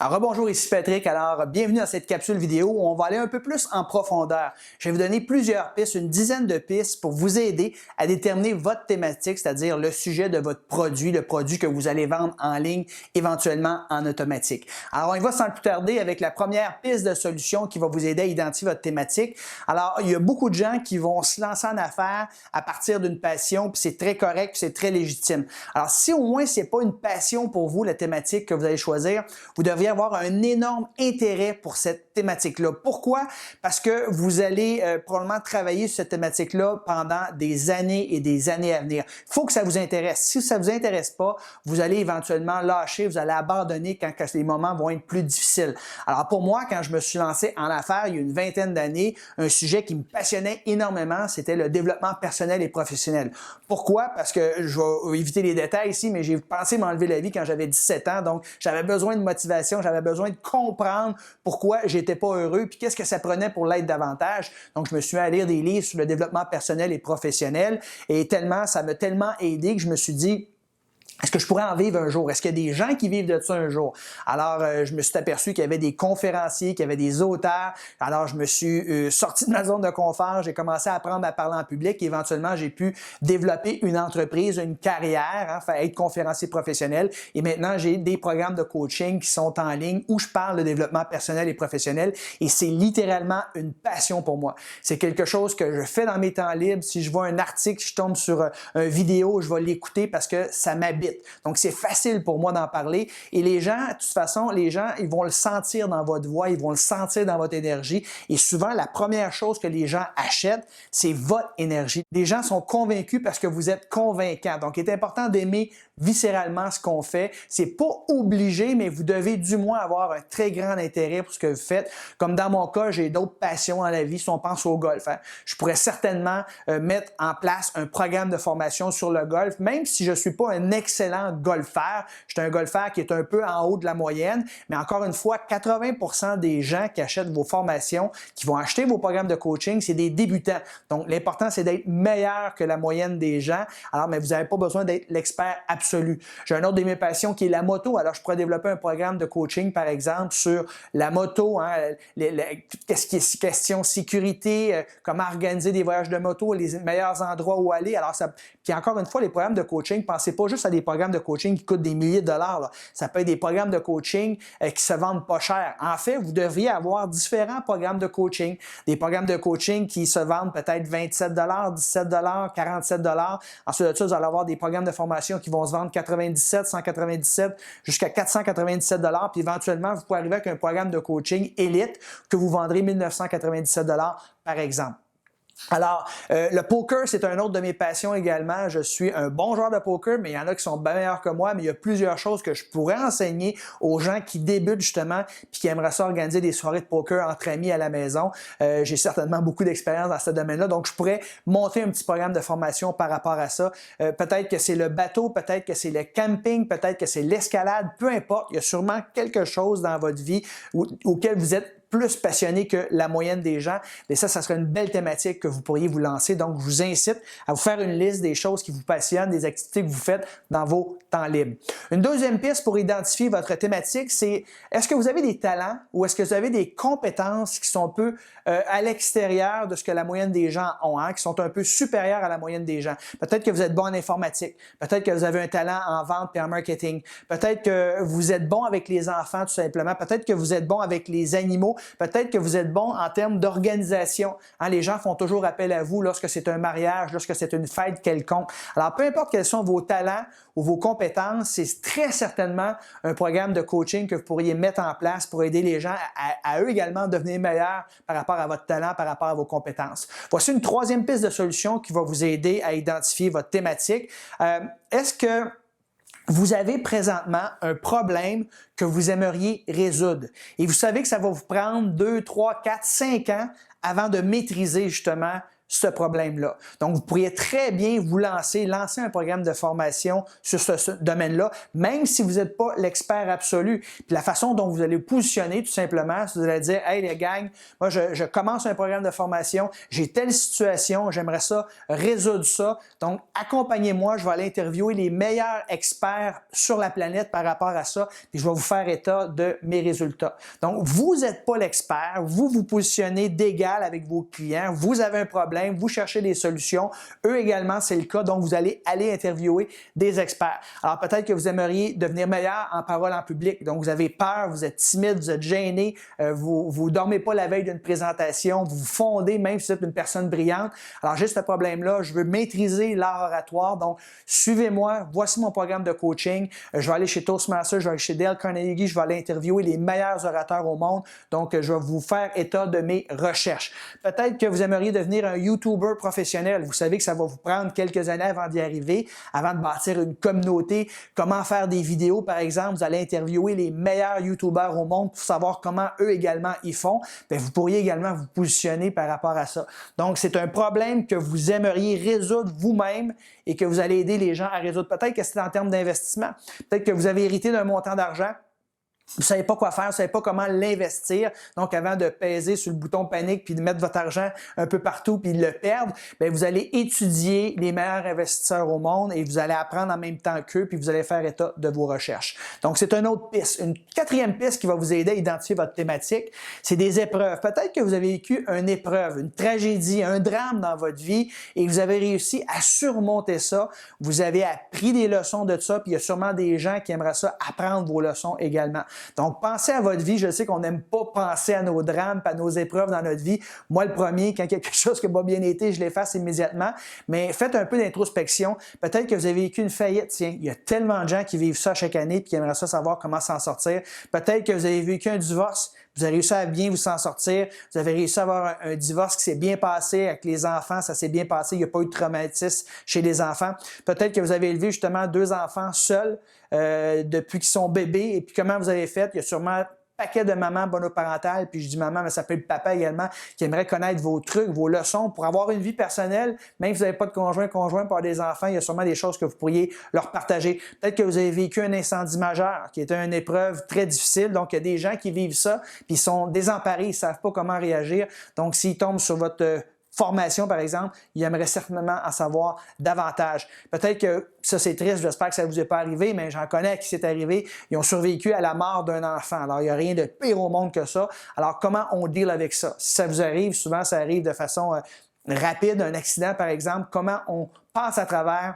Alors, bonjour, ici Patrick. Alors, bienvenue dans cette capsule vidéo où on va aller un peu plus en profondeur. Je vais vous donner plusieurs pistes, une dizaine de pistes pour vous aider à déterminer votre thématique, c'est-à-dire le sujet de votre produit, le produit que vous allez vendre en ligne, éventuellement en automatique. Alors, on y va sans plus tarder avec la première piste de solution qui va vous aider à identifier votre thématique. Alors, il y a beaucoup de gens qui vont se lancer en affaires à partir d'une passion, puis c'est très correct, puis c'est très légitime. Alors, si au moins c'est pas une passion pour vous, la thématique que vous allez choisir, vous devriez avoir un énorme intérêt pour cette thématique-là. Pourquoi? Parce que vous allez probablement travailler sur cette thématique-là pendant des années et des années à venir. Il faut que ça vous intéresse. Si ça ne vous intéresse pas, vous allez éventuellement lâcher, vous allez abandonner quand les moments vont être plus difficiles. Alors pour moi, quand je me suis lancé en affaires il y a une vingtaine d'années, un sujet qui me passionnait énormément, c'était le développement personnel et professionnel. Pourquoi? Parce que je vais éviter les détails ici, mais j'ai pensé m'enlever la vie quand j'avais 17 ans, donc j'avais besoin de motivation, j'avais besoin de comprendre pourquoi j'étais pas heureux, puis qu'est-ce que ça prenait pour l'être davantage. Donc, je me suis mis à lire des livres sur le développement personnel et professionnel, et ça m'a tellement aidé que je me suis dit, est-ce que je pourrais en vivre un jour? Est-ce qu'il y a des gens qui vivent de ça un jour? Alors, je me suis aperçu qu'il y avait des conférenciers, qu'il y avait des auteurs. Alors, je me suis sorti de ma zone de confort. J'ai commencé à apprendre à parler en public. Et éventuellement, j'ai pu développer une entreprise, une carrière, être conférencier professionnel. Et maintenant, j'ai des programmes de coaching qui sont en ligne où je parle de développement personnel et professionnel. Et c'est littéralement une passion pour moi. C'est quelque chose que je fais dans mes temps libres. Si je vois un article, je tombe sur une vidéo, je vais l'écouter parce que ça m'habite. Donc, c'est facile pour moi d'en parler. Et les gens, de toute façon, ils vont le sentir dans votre voix, ils vont le sentir dans votre énergie. Et souvent, la première chose que les gens achètent, c'est votre énergie. Les gens sont convaincus parce que vous êtes convaincant. Donc, il est important d'aimer viscéralement ce qu'on fait. C'est pas obligé, mais vous devez du moins avoir un très grand intérêt pour ce que vous faites. Comme dans mon cas, j'ai d'autres passions dans la vie. Si on pense au golf, je pourrais certainement mettre en place un programme de formation sur le golf, même si je suis pas un excellent golfeur. Je suis un golfeur qui est un peu en haut de la moyenne, mais encore une fois, 80% des gens qui achètent vos formations, qui vont acheter vos programmes de coaching, c'est des débutants. Donc, l'important, c'est d'être meilleur que la moyenne des gens. Alors, mais vous n'avez pas besoin d'être l'expert absolu. J'ai un autre de mes passions qui est la moto. Alors, je pourrais développer un programme de coaching, par exemple, sur la moto, qu'est-ce qui est question sécurité, comment organiser des voyages de moto, les meilleurs endroits où aller. Alors, puis encore une fois, les programmes de coaching, pensez pas juste à des programmes de coaching qui coûtent des milliers de dollars. Là. Ça peut être des programmes de coaching qui se vendent pas cher. En fait, vous devriez avoir différents programmes de coaching. Des programmes de coaching qui se vendent peut-être 27 dollars, 17 dollars, 47 dollars. Ensuite de ça, vous allez avoir des programmes de formation qui vont se vendre 97, 197 jusqu'à 497 dollars. Puis éventuellement, vous pouvez arriver avec un programme de coaching élite que vous vendrez 1997 dollars par exemple. Alors, le poker, c'est un autre de mes passions également. Je suis un bon joueur de poker, mais il y en a qui sont bien meilleurs que moi, mais il y a plusieurs choses que je pourrais enseigner aux gens qui débutent justement puis qui aimeraient ça organiser des soirées de poker entre amis à la maison. J'ai certainement beaucoup d'expérience dans ce domaine-là, donc je pourrais monter un petit programme de formation par rapport à ça. Peut-être que c'est le bateau, peut-être que c'est le camping, peut-être que c'est l'escalade, peu importe. Il y a sûrement quelque chose dans votre vie auquel vous êtes plus passionné que la moyenne des gens. Mais ça serait une belle thématique que vous pourriez vous lancer. Donc, je vous incite à vous faire une liste des choses qui vous passionnent, des activités que vous faites dans vos temps libres. Une deuxième piste pour identifier votre thématique, c'est est-ce que vous avez des talents ou est-ce que vous avez des compétences qui sont un peu à l'extérieur de ce que la moyenne des gens ont, qui sont un peu supérieures à la moyenne des gens. Peut-être que vous êtes bon en informatique, peut-être que vous avez un talent en vente et en marketing, peut-être que vous êtes bon avec les enfants tout simplement, peut-être que vous êtes bon avec les animaux, peut-être que vous êtes bon en termes d'organisation. Les gens font toujours appel à vous lorsque c'est un mariage, lorsque c'est une fête quelconque. Alors, peu importe quels sont vos talents ou vos compétences, c'est très certainement un programme de coaching que vous pourriez mettre en place pour aider les gens à eux également devenir meilleurs par rapport à votre talent, par rapport à vos compétences. Voici une troisième piste de solution qui va vous aider à identifier votre thématique. Est-ce que vous avez présentement un problème que vous aimeriez résoudre et vous savez que ça va vous prendre 2, 3, 4, 5 ans avant de maîtriser justement ce problème-là. Donc, vous pourriez très bien vous lancer un programme de formation sur ce domaine-là, même si vous n'êtes pas l'expert absolu. Puis la façon dont vous allez vous positionner, tout simplement, c'est vous allez dire « Hey les gangs, moi je commence un programme de formation, j'ai telle situation, j'aimerais ça, résoudre ça. Donc, accompagnez-moi, je vais aller interviewer les meilleurs experts sur la planète par rapport à ça, puis je vais vous faire état de mes résultats. » Donc, vous n'êtes pas l'expert, vous vous positionnez d'égal avec vos clients, vous avez un problème, vous cherchez des solutions, eux également c'est le cas, donc vous allez aller interviewer des experts. Alors peut-être que vous aimeriez devenir meilleur en parole en public, donc vous avez peur, vous êtes timide, vous êtes gêné, vous dormez pas la veille d'une présentation, vous vous fondez même si vous êtes une personne brillante. Alors j'ai ce problème-là, je veux maîtriser l'art oratoire, donc suivez-moi, voici mon programme de coaching, je vais aller chez Toastmasters, je vais aller chez Dale Carnegie, je vais aller interviewer les meilleurs orateurs au monde, donc je vais vous faire état de mes recherches. Peut-être que vous aimeriez devenir un YouTuber professionnel. Vous savez que ça va vous prendre quelques années avant d'y arriver, avant de bâtir une communauté. Comment faire des vidéos, par exemple. Vous allez interviewer les meilleurs YouTubers au monde pour savoir comment eux également y font. Bien, vous pourriez également vous positionner par rapport à ça. Donc, c'est un problème que vous aimeriez résoudre vous-même et que vous allez aider les gens à résoudre. Peut-être que c'est en termes d'investissement. Peut-être que vous avez hérité d'un montant d'argent. Vous ne savez pas quoi faire, vous ne savez pas comment l'investir. Donc, avant de peser sur le bouton panique puis de mettre votre argent un peu partout puis de le perdre, bien, vous allez étudier les meilleurs investisseurs au monde et vous allez apprendre en même temps qu'eux puis vous allez faire état de vos recherches. Donc, c'est une autre piste. Une quatrième piste qui va vous aider à identifier votre thématique, c'est des épreuves. Peut-être que vous avez vécu une épreuve, une tragédie, un drame dans votre vie et vous avez réussi à surmonter ça. Vous avez appris des leçons de ça puis il y a sûrement des gens qui aimeraient ça apprendre vos leçons également. Donc, pensez à votre vie. Je sais qu'on n'aime pas penser à nos drames, à nos épreuves dans notre vie. Moi, le premier, quand quelque chose qui n'a pas bien été, je l'efface immédiatement. Mais faites un peu d'introspection. Peut-être que vous avez vécu une faillite. Tiens, il y a tellement de gens qui vivent ça chaque année et qui aimeraient ça savoir comment s'en sortir. Peut-être que vous avez vécu un divorce. Vous avez réussi à bien vous en sortir. Vous avez réussi à avoir un divorce qui s'est bien passé avec les enfants. Ça s'est bien passé. Il n'y a pas eu de traumatisme chez les enfants. Peut-être que vous avez élevé justement 2 enfants seuls depuis qu'ils sont bébés. Et puis comment vous avez fait? Il y a sûrement un paquet de mamans monoparentales, puis je dis maman, mais ça peut être papa également, qui aimerait connaître vos trucs, vos leçons pour avoir une vie personnelle. Même si vous n'avez pas de conjoint, pour avoir des enfants, il y a sûrement des choses que vous pourriez leur partager. Peut-être que vous avez vécu un incendie majeur, qui était une épreuve très difficile. Donc, il y a des gens qui vivent ça, puis ils sont désemparés, ils ne savent pas comment réagir. Donc, s'ils tombent sur votre formation, par exemple, ils aimeraient certainement en savoir davantage. Peut-être que ça, c'est triste, j'espère que ça ne vous est pas arrivé, mais j'en connais à qui c'est arrivé. Ils ont survécu à la mort d'un enfant. Alors, il n'y a rien de pire au monde que ça. Alors, comment on deal avec ça? Si ça vous arrive, souvent, ça arrive de façon rapide, un accident, par exemple, comment on passe à travers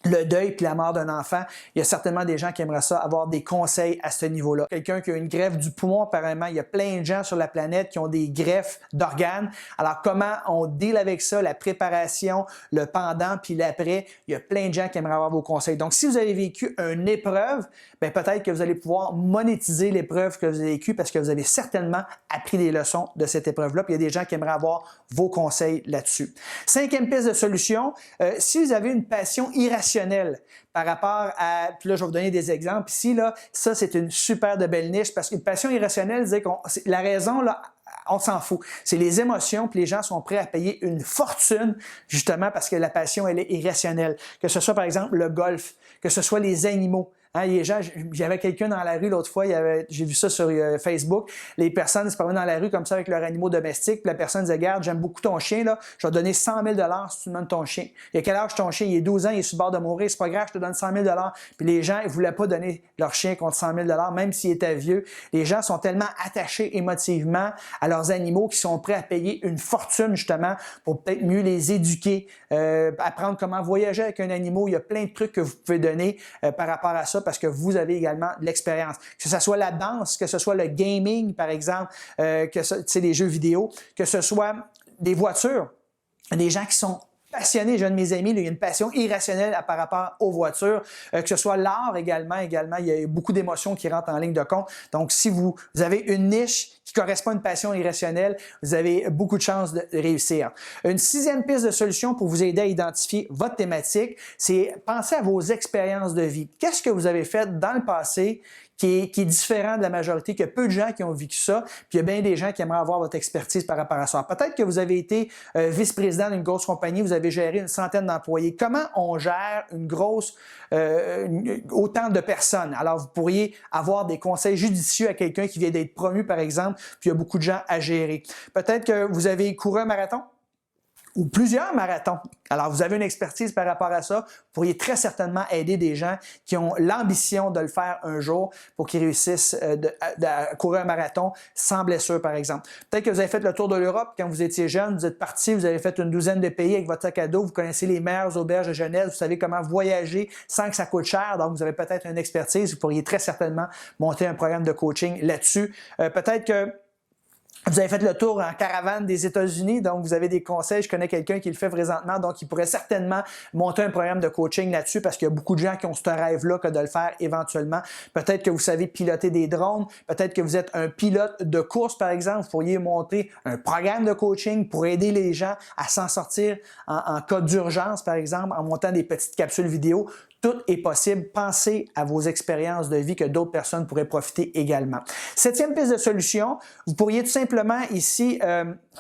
le deuil puis la mort d'un enfant, il y a certainement des gens qui aimeraient ça, avoir des conseils à ce niveau-là. Quelqu'un qui a une greffe du poumon, apparemment, il y a plein de gens sur la planète qui ont des greffes d'organes. Alors, comment on deal avec ça, la préparation, le pendant puis l'après, il y a plein de gens qui aimeraient avoir vos conseils. Donc, si vous avez vécu une épreuve, bien, peut-être que vous allez pouvoir monétiser l'épreuve que vous avez vécue parce que vous avez certainement appris des leçons de cette épreuve-là. Puis il y a des gens qui aimeraient avoir vos conseils là-dessus. 5e piste de solution, si vous avez une passion irrationnelle par rapport à, puis là je vais vous donner des exemples ici, là, ça c'est une super de belle niche parce qu'une passion irrationnelle, la raison là, on s'en fout. C'est les émotions, puis les gens sont prêts à payer une fortune justement parce que la passion elle est irrationnelle. Que ce soit par exemple le golf, que ce soit les animaux. Hein, les gens, j'avais quelqu'un dans la rue l'autre fois, j'ai vu ça sur Facebook, les personnes se promènent dans la rue comme ça avec leurs animaux domestiques, puis la personne disait, regarde, j'aime beaucoup ton chien, là, je vais te donner 100 000 si tu me donnes ton chien. Il a quel âge ton chien? Il est 12 ans, il est sur le bord de mourir, c'est pas grave, je te donne 100 000 Puis les gens, ils voulaient pas donner leur chien contre 100 000 même s'il était vieux. Les gens sont tellement attachés émotivement à leurs animaux qu'ils sont prêts à payer une fortune justement pour peut-être mieux les éduquer, apprendre comment voyager avec un animal. Il y a plein de trucs que vous pouvez donner par rapport à ça parce que vous avez également de l'expérience. Que ce soit la danse, que ce soit le gaming, par exemple, que c'est les jeux vidéo, que ce soit des voitures, des gens qui sont passionnés, j'ai un de mes amis, il y a une passion irrationnelle par rapport aux voitures, que ce soit l'art également, il y a beaucoup d'émotions qui rentrent en ligne de compte. Donc, si vous avez une niche qui correspond à une passion irrationnelle, vous avez beaucoup de chances de réussir. Une 6e piste de solution pour vous aider à identifier votre thématique, c'est penser à vos expériences de vie. Qu'est-ce que vous avez fait dans le passé qui est différent de la majorité, qu'il y a peu de gens qui ont vécu ça, puis il y a bien des gens qui aimeraient avoir votre expertise par rapport à ça. Peut-être que vous avez été vice-président d'une grosse compagnie, vous avez géré une centaine d'employés. Comment on gère une grosse, autant de personnes? Alors, vous pourriez avoir des conseils judicieux à quelqu'un qui vient d'être promu, par exemple, puis il y a beaucoup de gens à gérer. Peut-être que vous avez couru un marathon ou plusieurs marathons. Alors, vous avez une expertise par rapport à ça. Vous pourriez très certainement aider des gens qui ont l'ambition de le faire un jour pour qu'ils réussissent à courir un marathon sans blessure, par exemple. Peut-être que vous avez fait le tour de l'Europe quand vous étiez jeune, vous êtes parti, vous avez fait une douzaine de pays avec votre sac à dos, vous connaissez les meilleures auberges de jeunesse, vous savez comment voyager sans que ça coûte cher, donc vous avez peut-être une expertise, vous pourriez très certainement monter un programme de coaching là-dessus. Peut-être que vous avez fait le tour en caravane des États-Unis, donc vous avez des conseils. Je connais quelqu'un qui le fait présentement, donc il pourrait certainement monter un programme de coaching là-dessus parce qu'il y a beaucoup de gens qui ont ce rêve-là que de le faire éventuellement. Peut-être que vous savez piloter des drones, peut-être que vous êtes un pilote de course, par exemple. Vous pourriez monter un programme de coaching pour aider les gens à s'en sortir en cas d'urgence, par exemple, en montant des petites capsules vidéo. Tout est possible. Pensez à vos expériences de vie que d'autres personnes pourraient profiter également. Septième piste de solution, vous pourriez tout simplement ici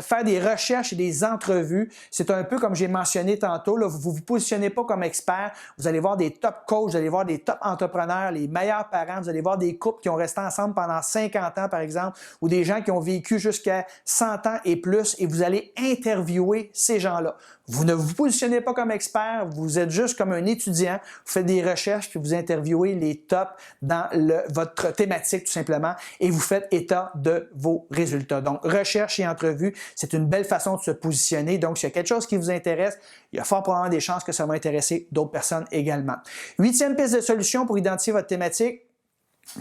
faire des recherches et des entrevues. C'est un peu comme j'ai mentionné tantôt, là, vous ne vous positionnez pas comme expert. Vous allez voir des top coachs, vous allez voir des top entrepreneurs, les meilleurs parents. Vous allez voir des couples qui ont resté ensemble pendant 50 ans, par exemple, ou des gens qui ont vécu jusqu'à 100 ans et plus, et vous allez interviewer ces gens-là. Vous ne vous positionnez pas comme expert, vous êtes juste comme un étudiant, vous faites des recherches, puis vous interviewez les tops dans votre thématique tout simplement, et vous faites état de vos résultats. Donc, recherche et entrevue, c'est une belle façon de se positionner. Donc, s'il y a quelque chose qui vous intéresse, il y a fort probablement des chances que ça va intéresser d'autres personnes également. Huitième piste de solution pour identifier votre thématique.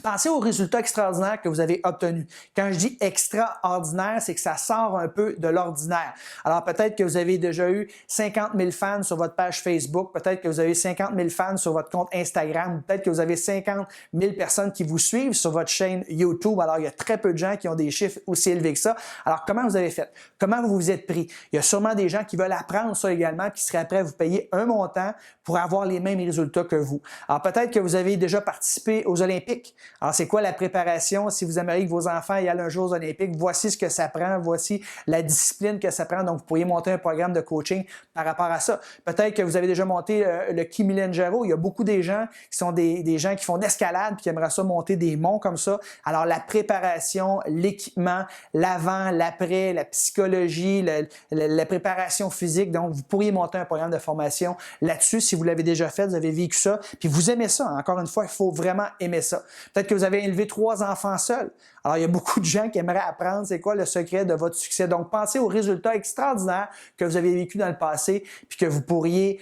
Pensez aux résultats extraordinaires que vous avez obtenus. Quand je dis extraordinaire, c'est que ça sort un peu de l'ordinaire. Alors peut-être que vous avez déjà eu 50 000 fans sur votre page Facebook, peut-être que vous avez 50 000 fans sur votre compte Instagram, peut-être que vous avez 50 000 personnes qui vous suivent sur votre chaîne YouTube. Alors il y a très peu de gens qui ont des chiffres aussi élevés que ça. Alors comment vous avez fait? Comment vous vous êtes pris? Il y a sûrement des gens qui veulent apprendre ça également, qui seraient prêts à vous payer un montant pour avoir les mêmes résultats que vous. Alors peut-être que vous avez déjà participé aux Olympiques. Alors, c'est quoi la préparation? Si vous aimeriez que vos enfants y aillent un jour aux Olympiques, voici ce que ça prend, voici la discipline que ça prend. Donc, vous pourriez monter un programme de coaching par rapport à ça. Peut-être que vous avez déjà monté le Kilimanjaro. Il y a beaucoup des gens qui sont des gens qui font d'escalade puis qui aimeraient ça monter des monts comme ça. Alors, la préparation, l'équipement, l'avant, l'après, la psychologie, la préparation physique. Donc, vous pourriez monter un programme de formation là-dessus si vous l'avez déjà fait, vous avez vécu ça, puis vous aimez ça. Encore une fois, il faut vraiment aimer ça. Peut-être que vous avez élevé 3 enfants seuls. Alors, il y a beaucoup de gens qui aimeraient apprendre c'est quoi le secret de votre succès. Donc, pensez aux résultats extraordinaires que vous avez vécu dans le passé puis que vous pourriez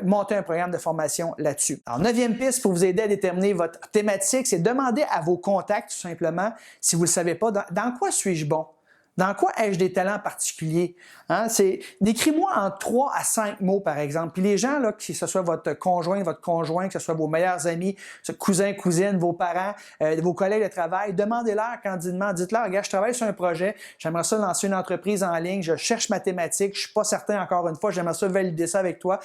monter un programme de formation là-dessus. Alors, 9e piste pour vous aider à déterminer votre thématique, c'est demander à vos contacts tout simplement, si vous ne le savez pas, dans quoi suis-je bon? Dans quoi ai-je des talents particuliers? Hein? Décris-moi en 3 à 5 mots, par exemple. Puis les gens, là, que ce soit votre conjoint, que ce soit vos meilleurs amis, cousins, cousines, vos parents, vos collègues de travail, demandez-leur candidement. Dites-leur, regarde, je travaille sur un projet, j'aimerais ça lancer une entreprise en ligne, je cherche ma thématique, je suis pas certain encore une fois, j'aimerais ça valider ça avec toi.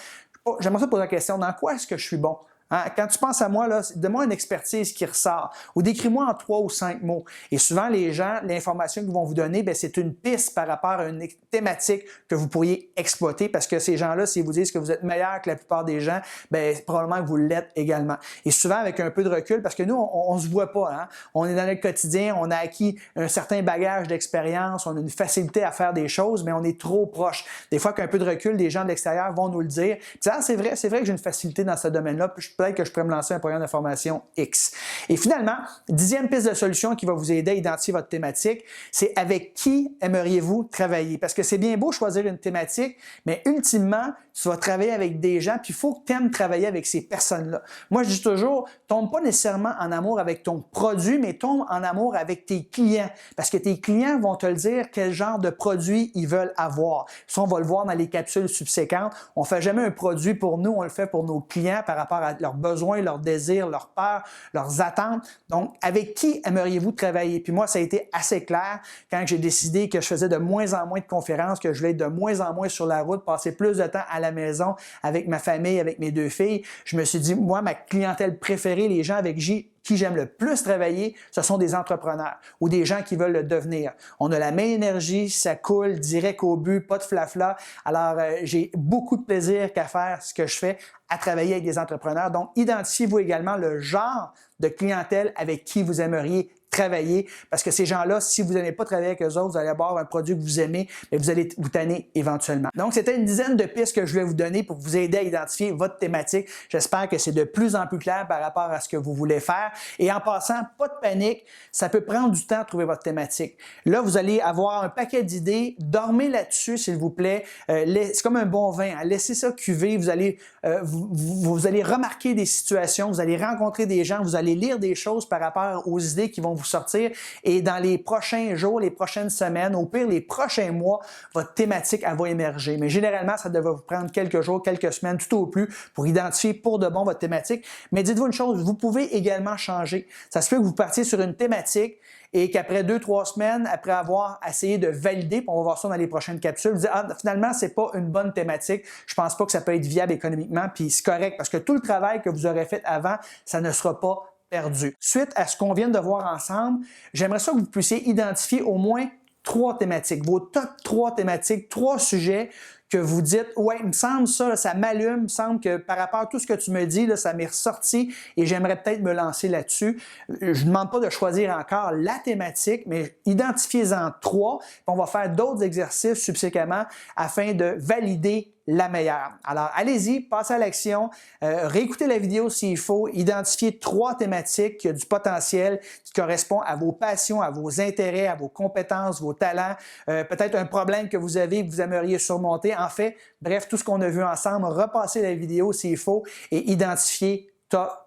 J'aimerais ça poser la question, dans quoi est-ce que je suis bon? Hein? Quand tu penses à moi, là, donne-moi une expertise qui ressort ou décris-moi en 3 ou 5 mots. Et souvent, les gens, l'information qu'ils vont vous donner, bien, c'est une piste par rapport à une thématique que vous pourriez exploiter parce que ces gens-là, s'ils vous disent que vous êtes meilleur que la plupart des gens, bien, probablement que vous l'êtes également. Et souvent, avec un peu de recul, parce que nous, on se voit pas. Hein? On est dans le quotidien, on a acquis un certain bagage d'expérience, on a une facilité à faire des choses, mais on est trop proche. Des fois, qu'un peu de recul, des gens de l'extérieur vont nous le dire. Puis, ah, c'est vrai que j'ai une facilité dans ce domaine-là. Peut-être que je pourrais me lancer un programme de formation X. Et finalement, 10e piste de solution qui va vous aider à identifier votre thématique, c'est avec qui aimeriez-vous travailler? Parce que c'est bien beau choisir une thématique, mais ultimement, tu vas travailler avec des gens, puis il faut que tu aimes travailler avec ces personnes-là. Moi, je dis toujours, tombe pas nécessairement en amour avec ton produit, mais tombe en amour avec tes clients. Parce que tes clients vont te le dire quel genre de produit ils veulent avoir. Ça, on va le voir dans les capsules subséquentes. On ne fait jamais un produit pour nous, on le fait pour nos clients par rapport à leurs besoins, leurs désirs, leurs peurs, leurs attentes. Donc, avec qui aimeriez-vous travailler? Puis moi, ça a été assez clair quand j'ai décidé que je faisais de moins en moins de conférences, que je voulais être de moins en moins sur la route, passer plus de temps à la maison avec ma famille, avec mes 2 filles. Je me suis dit, moi, ma clientèle préférée, les gens avec qui j'aime le plus travailler, ce sont des entrepreneurs ou des gens qui veulent le devenir. On a la même énergie, ça coule direct au but, pas de flafla. Alors, j'ai beaucoup de plaisir qu'à faire ce que je fais, à travailler avec des entrepreneurs. Donc, identifiez-vous également le genre de clientèle avec qui vous aimeriez travailler, parce que ces gens-là, si vous n'aimez pas travailler avec eux autres, vous allez avoir un produit que vous aimez, mais vous allez vous tanner éventuellement. Donc, c'était une dizaine de pistes que je voulais vous donner pour vous aider à identifier votre thématique. J'espère que c'est de plus en plus clair par rapport à ce que vous voulez faire. Et en passant, pas de panique, ça peut prendre du temps de trouver votre thématique. Là, vous allez avoir un paquet d'idées. Dormez là-dessus, s'il vous plaît. C'est comme un bon vin. Hein. Laissez ça cuver. Vous allez remarquer des situations, vous allez rencontrer des gens, vous allez lire des choses par rapport aux idées qui vont vous sortir et dans les prochains jours, les prochaines semaines, au pire les prochains mois, votre thématique elle va émerger. Mais généralement, ça devrait vous prendre quelques jours, quelques semaines, tout au plus pour identifier pour de bon votre thématique. Mais dites-vous une chose, vous pouvez également changer. Ça se peut que vous partiez sur une thématique et qu'après 2-3 semaines, après avoir essayé de valider, puis on va voir ça dans les prochaines capsules, vous dites, ah, finalement, c'est pas une bonne thématique, je pense pas que ça peut être viable économiquement, puis c'est correct, parce que tout le travail que vous aurez fait avant, ça ne sera pas perdu. Suite à ce qu'on vient de voir ensemble, j'aimerais ça que vous puissiez identifier au moins 3 thématiques, vos top 3 thématiques, 3 sujets que vous dites, ouais, il me semble ça, ça m'allume, il me semble que par rapport à tout ce que tu me dis, là, ça m'est ressorti et j'aimerais peut-être me lancer là-dessus. Je ne demande pas de choisir encore la thématique, mais identifiez-en 3, puis on va faire d'autres exercices subséquemment afin de valider la meilleure. Alors, allez-y, passez à l'action, réécoutez la vidéo s'il faut, identifiez 3 thématiques qui ont du potentiel, qui correspondent à vos passions, à vos intérêts, à vos compétences, vos talents, peut-être un problème que vous avez, que vous aimeriez surmonter. En fait, bref, tout ce qu'on a vu ensemble, repassez la vidéo s'il faut et identifiez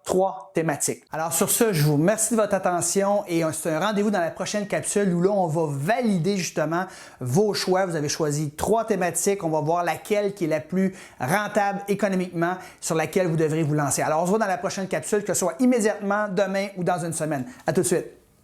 3 thématiques. Alors sur ce, je vous remercie de votre attention et c'est un rendez-vous dans la prochaine capsule où là, on va valider justement vos choix. Vous avez choisi 3 thématiques. On va voir laquelle qui est la plus rentable économiquement, sur laquelle vous devrez vous lancer. Alors on se voit dans la prochaine capsule, que ce soit immédiatement, demain ou dans une semaine. À tout de suite.